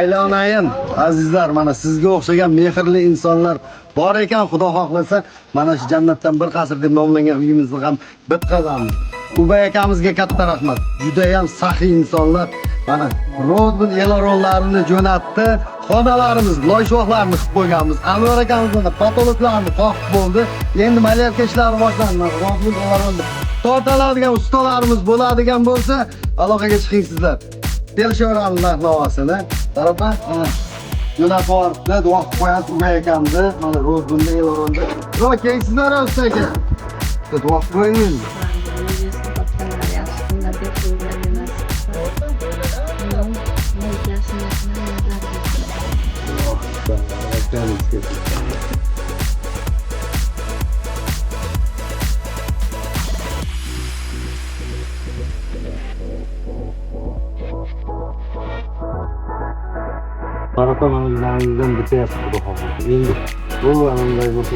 Aylanayın azizlar, mana sizga o'xshagan mehrli insonlar bor ekan, Xudo xohlasa mana shu jannatdan bir qasr deb nomlangan uyimizni ham bitkazamiz. Ubay akamizga katta rahmat. Juda ham saxiy insonlar. Mana Rodman e'lonlarini jo'natdi. Xonalarimiz, loyshoqlarni qilib qo'yganmiz. Anvar akamizning patologlarni qoqib bo'ldi. Endi malyarka ishlari boshlandi. Rodman e'lonlarini tortaladigan ustalarimiz bo'ladigan bo'lsa, aloqaga chiqing sizlar. Kelishaveramiz narx-navosini. Tarafa jo'natib yuboribdi, duo qilib qo'yasiz Ubay akamni. Mana Rodmanni e'londa. Yo'q, kelingsizlar usta aka. Duo qilib qo'ying. Qarata mana o'zlaringizdan bityapti Xudo xohlasa. Endi bu anday bo'lsa,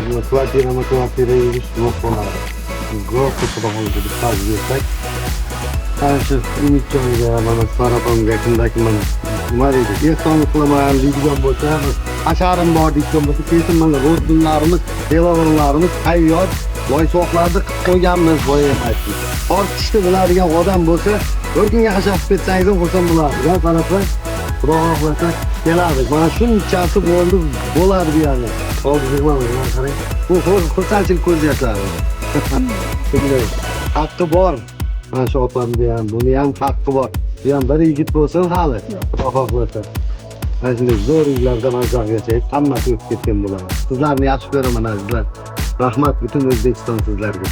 kvartira yurish yo'q bo'ladi. Go'p Xudo xohlasa deb qarz bersak, ana shu Umidjonga, mana Sarabonga kimdaki mana nima deydi, ehson qilaman deydigan bo'lsa, asharim bor deydigan bo'lsa, kesin mana ro'zbunlarimiz, e'lonlarimiz tayyor, loysoqlarni qilib qo'yganmiz bo'yayapti. Ortishni biladigan odam bo'lsa, bir kunga hashab ketsangiz ham xursand bo'ladi. Ya qarasa, Xudo xohlasa keladi. Mana shunchasi bo'ladi bu yerda. Hozir mana qarang. Bu xursandchilik ko'z yoshlari. Haqqi bor. Mana shu opamda ham, buni ham haqqi bor. Bu ham bir yigit bo'lsin hali. Xudo xohlasa. Mana shunday zo'r uylarda mazzaga hammasi o'tib ketgan bo'ladi. Sizlarni yaxshi ko'raman azizlar. Rahmat butun O'zbekiston sizlarga.